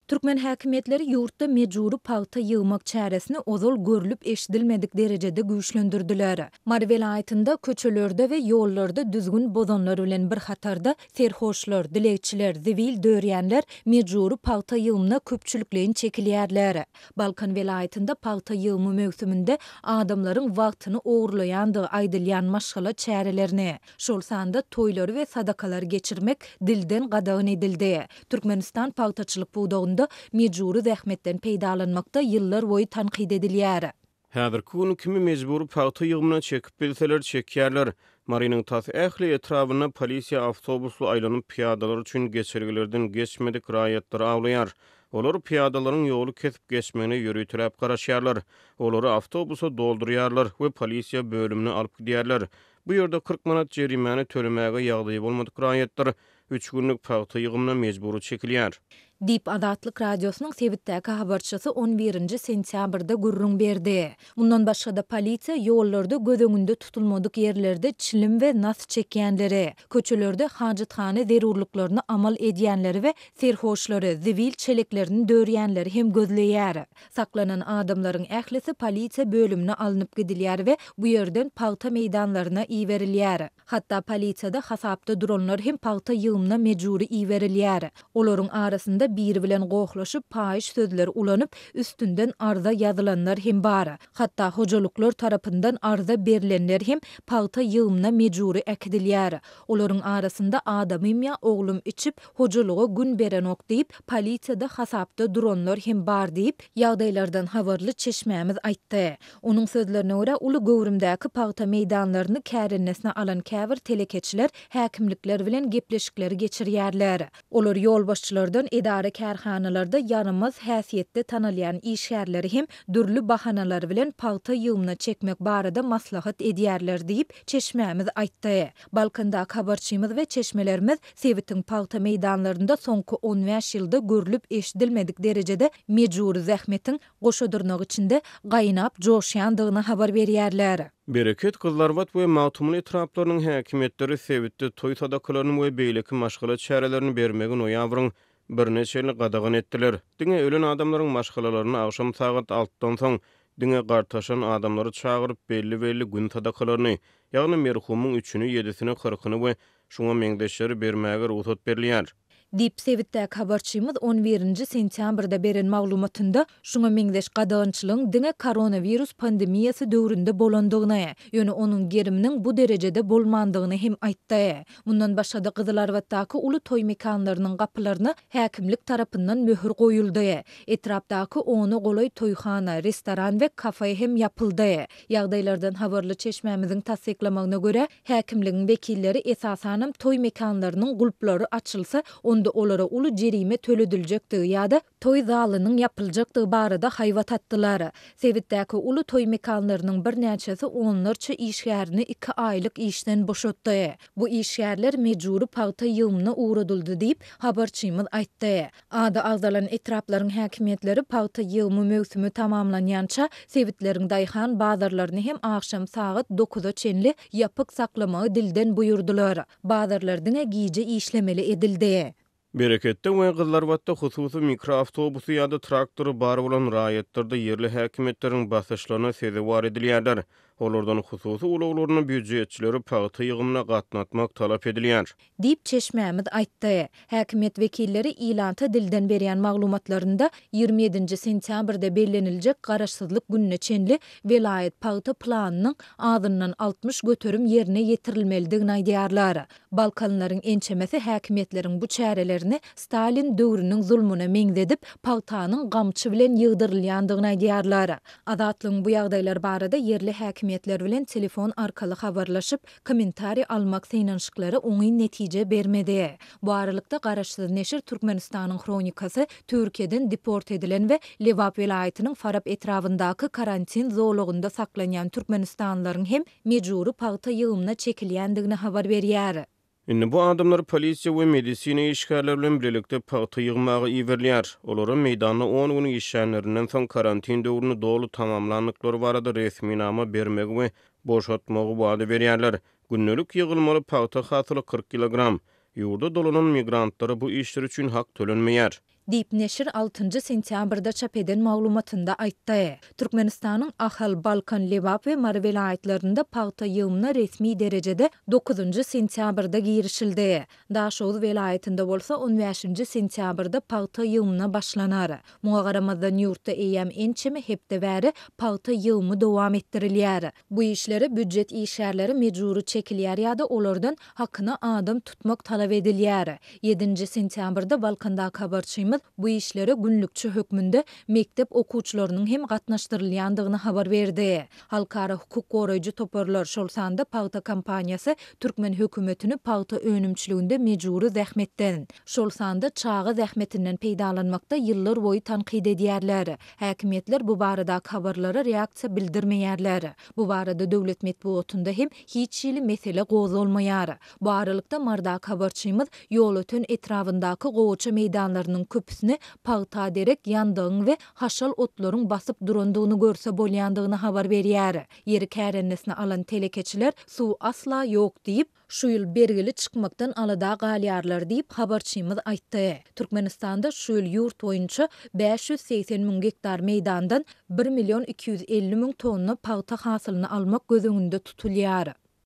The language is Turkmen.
Türkmen häkimetleri ýurtda mejburi paýta ýygmak çäresini ozal görülüp eşdilmedik derejede güýçlendirdiler. Mary welaýatynda köçelerde we ýollarda düzgün bozanlar bilen bir hatarda serhoşlar, dilekçiler, zivil dörýänler mejburi paýta ýygmyna köpçülikleýin çekilýärler. Balkan welaýatynda paýta ýygmy mövsüminde adamlaryň wagtyny ogurlaýandy aýdylýan maşgala çärelerini, şol sanda toýlary we sadakalary geçirmek dilden gadagyn edildi. Türkmenistan paýtaçylyk buğdağında mejburi zähmetden peýdalanmakda ýyllar boýy tanqid edilýär. Häzirki güni kimi mejburi paýta ýygmyna çekip bilseler çekýärler. Marynyň tas ähli etrawyna polisiýa awtobusly aýlanyp piýadalar üçin geçergilerden geçmedik raýatlar awlaýar. Olar piýadalaryň ýoly kesip geçmegine ýürüýtüräp garaşýarlar. Olary awtobusa doldurýarlar we polisiýa bölümine alyp gidýärler. Bu ýerde 40 manat jerimäne tölemäge ýagdaý bolmadyk raýatlar 3 günlük paýta ýygmyna mejburi çekilýär. Dip Adatlyk radiosynyň Sebitdäki habarçysy 11 sentýabrda gurrun berdi. Bundan başga da polisiýa ýollarda göz tutulmadyk ýerlerde çilim we nas çekýänleri, köçelerde hajatxana zerurlyklaryna amal edýänleri we serhoşlary, zivil çeleklerini dörýänleri hem gözleýär. Saklanan adamlaryň ählisi polisiýa bölümine alınıp gidilýär we bu ýerden paýta meýdanlaryna iýerilýär. Hatda polisiýada hasapda duranlar hem paýta ýygmyna mejburi iýerilýär. Olaryň arasynda biri bilen gohlaşyp paýyş sözleri ulanyp üstünden arza ýazylanlar hem bar. Hatda hojalyklar tarapyndan arza berilenler hem paýta ýygmyna mejburi ekdilýär. Olaryň arasynda adamym ýa oglum içip hojalyga gün berenok diýip polisiýada hasapda duranlar hem bar diýip ýagdaýlardan habarly çeşmämiz aýtdy. Onuň sözlerine görä uly gowrumdäki paýta meýdanlaryny kärennesine alan käbir telekeçiler häkimlikler bilen gepleşikleri geçirýärler. Olar ýol başçylardan idare kärhanalarda ýaramaz häsiýetde tanalýan işgärleri hem dürli bahanalar bilen paýta ýygmyna çekmek barada maslahat edýärler diýip çeşmämiz aýtdy. Balkanda habarçymyz we çeşmelerimiz Sebitiň paýta meýdanlarynda soňky 15 ýylda görülüp eşdilmedik derejede mejburi zähmetiň goşadyrnak içinde gaýnap joşýandygyny habar berýärler. Bereket Kızlarbat we Mawtumly etraplarynyň häkimetleri Sebitde toý sadakalaryny we beýleki maşgala çärelerini bermegi noýabryň bir neçe ýyl gadagyn etdiler. Diňe ölen adamlaryň maşgalalaryny agşam sagat 6-dan soň diňe gartaşan adamlary çagyryp belli gün sadakalaryny, ýagny merhumyň 3-nü, 7-sini, 40-ny we şoňa meňdeşleri bermäge ruhsat berilýär. Dip Sebitdäki habarçymyz 11 sentýabrda beren maglumatynda şoňa meňdeş gadagynçylygyň diňe koronavirus pandemiýasy döwründe bolandygyny, ýöne onuň geriminiň bu derejede bolmandygyny hem aýtdy. Mundan başga da Gyzylarbatdaky uly toý mekanlarynyň gapylaryna häkimlik tarapyndan möhür goýuldy. Etrapdaky ony golay toýxana, restoran we kafe hem ýapyldy. Ýagdaýlardan habarly çeşmämiziň tasdiklamagyna görä, häkimligiň wekilleri esasanam toý mekanlarynyň gulplary açylsa onda olara uly jerime tölediljekdi ýa-da toý zalynyň ýapyljakdygy barada haýwat atdylar. Sebitdäki uly toý mekanlarynyň bir näçesi onlarça işgärini 2 aýlyk işden boşatdy. Bu işgärler mejburi paýta ýygmyna uğradyldy diýip habarçymyz aýtdy. Ada agzalan etraplaryň häkimetleri paýta ýygmy mövsümi tamamlanýança sebitleriň daýhan bazarlaryny hem akşam saat 9-a çenli ýapyk saklamagy dilden buýurdular. Bazarlar diňe giýje işlemeli edildi. Bereketde we Gyzlarbatda hususy mikroawtobusu ýa-da traktory bar bolan raýatlarda ýerli häkimetleriň basyşlaryna sezewar edilýärler. Olardan hususy ulaglaryny büdjetçileri paýta ýygmyna gatnatmak talap edilýär. Dip çeşmämiz aýtdy. Häkimet wekilleri ilanta dilden berýän maglumatlarynda 27 sentýabrda bellenilejek garaşsyzlyk gününe çenli welaýat paýta planynyň azyndan 60 göterim ýerine ýetirilmelidigini aýdýarlar. Balkanlaryň ençemesi häkimetleriň bu çärelerini Stalin döwrüniň zulmuna meňzedip paýtanyň gamçy bilen ýygdyrylýandygyny aýdýarlar. Adatlyň bu ýagdaýlar barada ýerli häkimetler bilen telefon arkaly habarlaşyp kommentari almak synanşyklary oňy netije bermedi. Bu aralykda garaşsyz neşir Türkmenistanyň kronikasy Türkiýeden deport edilen we Lewap welaýatynyň Farab etrawyndaky karantin zolugynda saklanýan türkmenistanlaryň hem mejburi paýta ýygmyna çekilýändigini habar berýär. Indi bu adamlar polisiýa we medisina işgärleri bilen birlikde paýta ýygmagy iýerler. Olaryň meýdanyna 10 gün işçilerinden soň karantin döwrüni dolu tamamlandyklary barada resmi nama bermegi we boşatmagy wada berýärler. Günnelik ýygylmaly paýta hasyly 40 kilogram. Ýurda dolanan migrantlara bu işler üçin hak tölenmeýär. Dip Neşir 6 sentyabrda çap eden maglumatynda aýtdy. Türkmenistanyň Ahal, Balkan, Lewap we Mar vilayatlarynda paýta ýygmyna resmi derejede 9 sentyabrda girişildi. Daşoz vilayatynda bolsa 15 sentyabrda paýta ýygmyna başlanar. Muňa garamazdan ýurtda eýem ençemi hepde bäri paýta ýygmy dowam etdirilýär. Bu işleri büdjet işgärleri mejburi çekilýär ýa-da olardan hakyna adam tutmak talap edilýär. 7 sentyabrda Balkandaky habarçymyz bu işleri günlükçi hökmünde mektep okuwçylarynyň hem gatnaşdyrylýandygyny habar berdi. Halkara hukuk goraýjy toparlar şol sanda paýta kampaniýasy Türkmen hökümetini paýta önümçiliginde mejburi zähmetden. Şol sanda çağı zähmetinden peýdalanmakda ýyllar boýy tanqid edýärler. Häkimetler bu barada habarlara reaksiýa bildirmeýärler. Bu barada döwlet medeniýetinde hem hiç ýyly mesele gozulmaýar. Bu aralykda mardak habarçymyz ýol ötün etrafyndaky gowaça meýdanlarynyň köpüsini paýta derek ýandygyny we haşal otlaryň basyp durandygyny görse bolýandygyny habar berýär. Ýeri kärennesini alan telekeçiler suw asla ýok diýip şu ýyl bergili çykmakdan alada galýarlar diýip habarçymyz aýtdy. Türkmenistanda şu ýyl ýurt boýunça 580 000 hektar meýdandan 1 250 000 tonna paýta hasylyny almak gözüňünde tutulýar.